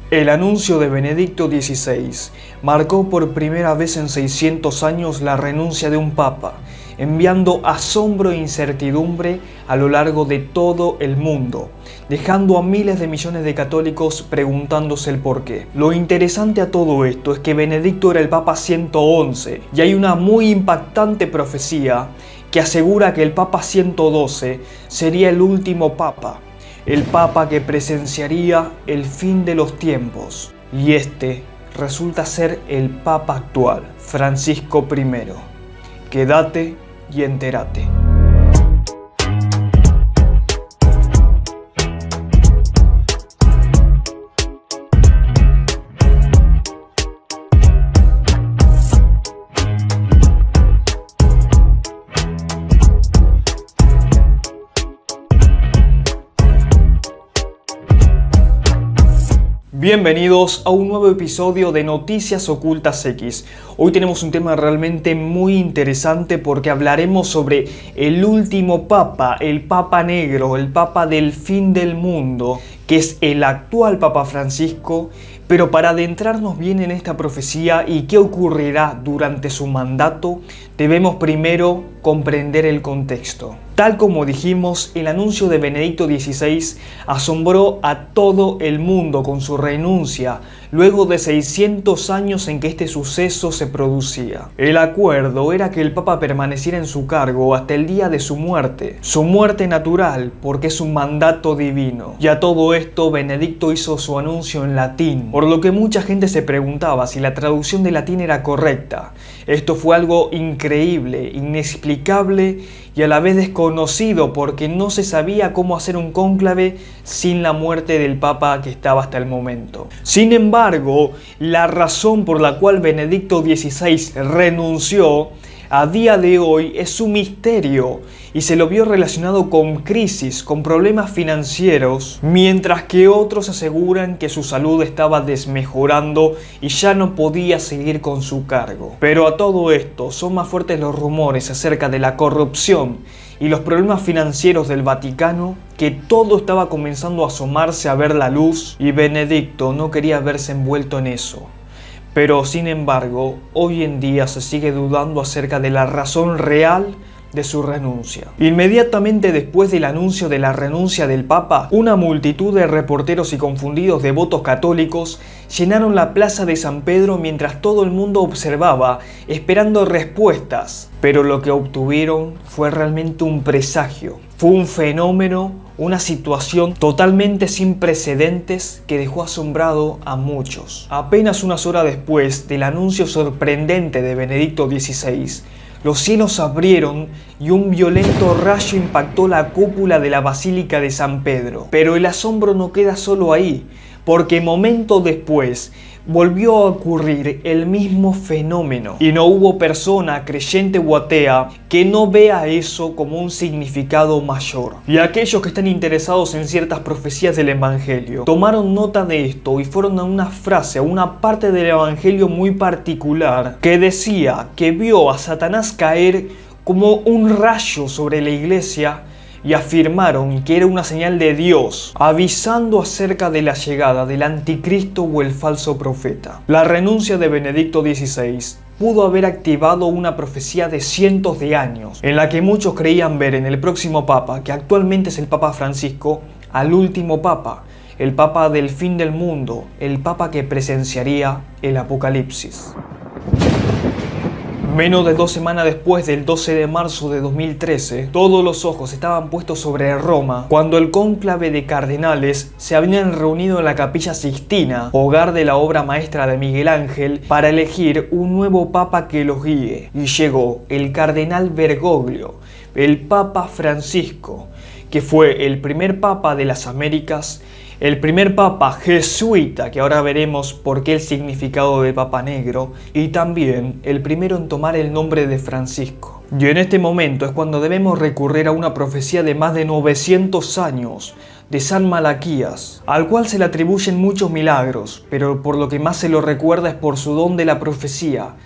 El anuncio de Benedicto XVI marcó por primera vez en 600 años la renuncia de un papa, enviando asombro e incertidumbre a lo largo de todo el mundo, dejando a miles de millones de católicos preguntándose el porqué. Lo interesante a todo esto es que Benedicto era el Papa 111 y hay una muy impactante profecía que asegura que el Papa 112 sería el último papa, el papa que presenciaría el fin de los tiempos, y este resulta ser el papa actual, Francisco I. Quédate y entérate. Bienvenidos a un nuevo episodio de Noticias Ocultas X. Hoy tenemos un tema realmente muy interesante porque hablaremos sobre el último papa, el Papa Negro, el papa del fin del mundo, que es el actual Papa Francisco. Pero para adentrarnos bien en esta profecía y qué ocurrirá durante su mandato, debemos primero comprender el contexto. Tal como dijimos, el anuncio de Benedicto XVI asombró a todo el mundo con su renuncia, luego de 600 años en que este suceso se producía. El acuerdo era que el Papa permaneciera en su cargo hasta el día de su muerte natural, porque es un mandato divino. Y a todo esto, Benedicto hizo su anuncio en latín, por lo que mucha gente se preguntaba si la traducción de latín era correcta. Esto fue algo increíble, inexplicable y a la vez desconocido, porque no se sabía cómo hacer un cónclave sin la muerte del Papa que estaba hasta el momento. Sin embargo, la razón por la cual Benedicto XVI renunció a día de hoy es un misterio y se lo vio relacionado con crisis, con problemas financieros, mientras que otros aseguran que su salud estaba desmejorando y ya no podía seguir con su cargo. Pero a todo esto son más fuertes los rumores acerca de la corrupción y los problemas financieros del Vaticano, que todo estaba comenzando a asomarse a ver la luz y Benedicto no quería verse envuelto en eso. Pero sin embargo, hoy en día se sigue dudando acerca de la razón real de su renuncia. Inmediatamente después del anuncio de la renuncia del Papa, una multitud de reporteros y confundidos devotos católicos llenaron la plaza de San Pedro mientras todo el mundo observaba, esperando respuestas. Pero lo que obtuvieron fue realmente un presagio. Fue un fenómeno, una situación totalmente sin precedentes que dejó asombrado a muchos. Apenas unas horas después del anuncio sorprendente de Benedicto XVI, los cielos abrieron y un violento rayo impactó la cúpula de la Basílica de San Pedro. Pero el asombro no queda solo ahí, porque momentos después volvió a ocurrir el mismo fenómeno. Y no hubo persona, creyente o atea, que no vea eso como un significado mayor. Y aquellos que están interesados en ciertas profecías del Evangelio tomaron nota de esto y fueron a una frase, a una parte del Evangelio muy particular que decía que vio a Satanás caer como un rayo sobre la iglesia, y afirmaron que era una señal de Dios, avisando acerca de la llegada del anticristo o el falso profeta. La renuncia de Benedicto XVI pudo haber activado una profecía de cientos de años, en la que muchos creían ver en el próximo Papa, que actualmente es el Papa Francisco, al último Papa, el Papa del fin del mundo, el Papa que presenciaría el Apocalipsis. Menos de 2 semanas después del 12 de marzo de 2013, todos los ojos estaban puestos sobre Roma cuando el cónclave de cardenales se habían reunido en la Capilla Sixtina, hogar de la obra maestra de Miguel Ángel, para elegir un nuevo papa que los guíe. Y llegó el cardenal Bergoglio, el Papa Francisco, que fue el primer papa de las Américas, el primer papa jesuita, que ahora veremos por qué el significado de Papa Negro, y también el primero en tomar el nombre de Francisco. Y en este momento es cuando debemos recurrir a una profecía de más de 900 años, de San Malaquías, al cual se le atribuyen muchos milagros, pero por lo que más se lo recuerda es por su don de la profecía,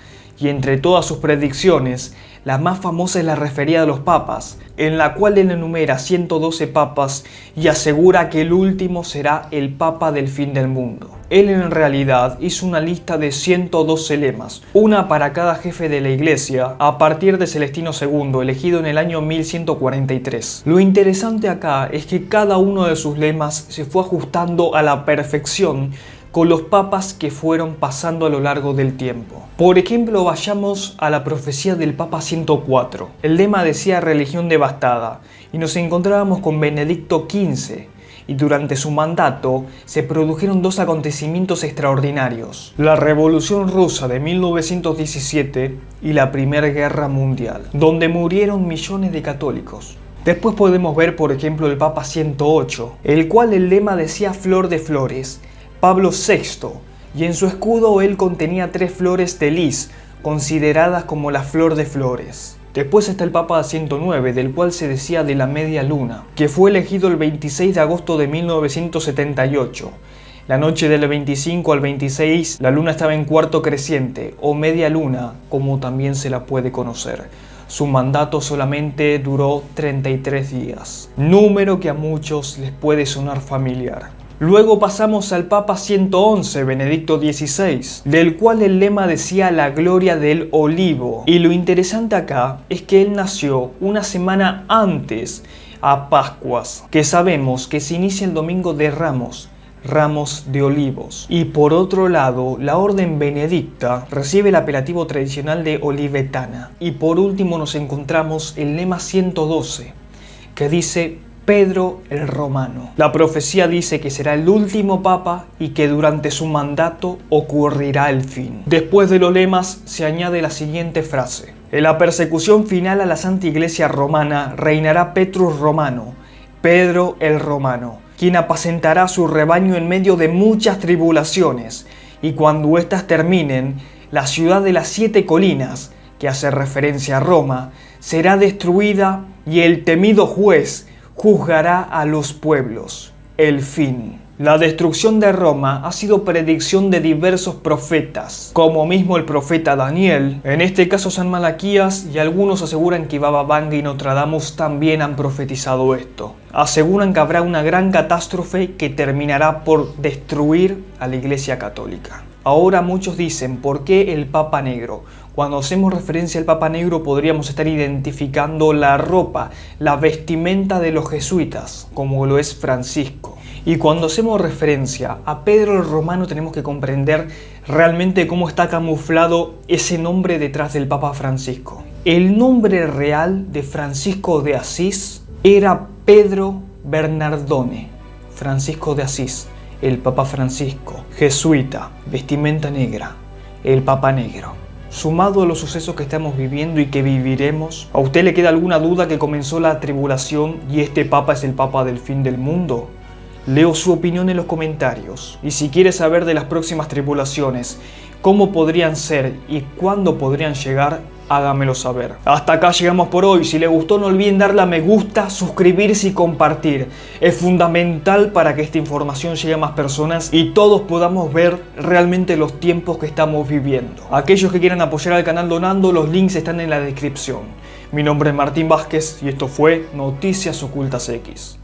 y entre todas sus predicciones, La más famosa es la referida a los papas, en la cual él enumera 112 papas y asegura que el último será el papa del fin del mundo. Él en realidad hizo una lista de 112 lemas, una para cada jefe de la iglesia, a partir de Celestino II, elegido en el año 1143. Lo interesante acá es que cada uno de sus lemas se fue ajustando a la perfección con los papas que fueron pasando a lo largo del tiempo. Por ejemplo, vayamos a la profecía del Papa 104. El lema decía religión devastada y nos encontrábamos con Benedicto XV, y durante su mandato se produjeron dos acontecimientos extraordinarios: la Revolución Rusa de 1917 y la Primera Guerra Mundial, donde murieron millones de católicos. Después podemos ver, por ejemplo, el Papa 108, el cual el lema decía flor de flores, Pablo VI, y en su escudo él contenía 3 flores de lis, consideradas como la flor de flores. Después está el Papa 109, del cual se decía de la media luna, que fue elegido el 26 de agosto de 1978. La noche del 25 al 26, la luna estaba en cuarto creciente, o media luna, como también se la puede conocer. Su mandato solamente duró 33 días, número que a muchos les puede sonar familiar. Luego pasamos al Papa 111, Benedicto XVI, del cual el lema decía la gloria del olivo. Y lo interesante acá es que él nació una semana antes a Pascuas, que sabemos que se inicia el domingo de Ramos de olivos. Y por otro lado, la orden benedicta recibe el apelativo tradicional de olivetana. Y por último nos encontramos el lema 112, que dice Pedro el Romano. La profecía dice que será el último papa y que durante su mandato ocurrirá el fin. Después de los lemas se añade la siguiente frase: en la persecución final a la Santa Iglesia Romana reinará Petrus Romano, Pedro el Romano, quien apacentará su rebaño en medio de muchas tribulaciones, y cuando éstas terminen, la ciudad de las 7 colinas, que hace referencia a Roma, será destruida y el temido juez juzgará a los pueblos. El fin. La destrucción de Roma ha sido predicción de diversos profetas, como mismo el profeta Daniel, en este caso San Malaquías, y algunos aseguran que Baba Vanga y Nostradamus también han profetizado esto. Aseguran que habrá una gran catástrofe que terminará por destruir a la Iglesia Católica. Ahora muchos dicen, ¿por qué el Papa Negro? Cuando hacemos referencia al Papa Negro podríamos estar identificando la ropa, la vestimenta de los jesuitas, como lo es Francisco. Y cuando hacemos referencia a Pedro el Romano tenemos que comprender realmente cómo está camuflado ese nombre detrás del Papa Francisco. El nombre real de Francisco de Asís era Pedro Bernardone. Francisco de Asís, el Papa Francisco, jesuita, vestimenta negra, el Papa Negro. Sumado a los sucesos que estamos viviendo y que viviremos, ¿a usted le queda alguna duda que comenzó la tribulación y este Papa es el Papa del fin del mundo? Leo su opinión en los comentarios. Y si quiere saber de las próximas tribulaciones, cómo podrían ser y cuándo podrían llegar, hágamelo saber. Hasta acá llegamos por hoy. Si le gustó, no olviden darle a me gusta, suscribirse y compartir. Es fundamental para que esta información llegue a más personas y todos podamos ver realmente los tiempos que estamos viviendo. Aquellos que quieran apoyar al canal donando, los links están en la descripción. Mi nombre es Martín Vázquez y esto fue Noticias Ocultas X.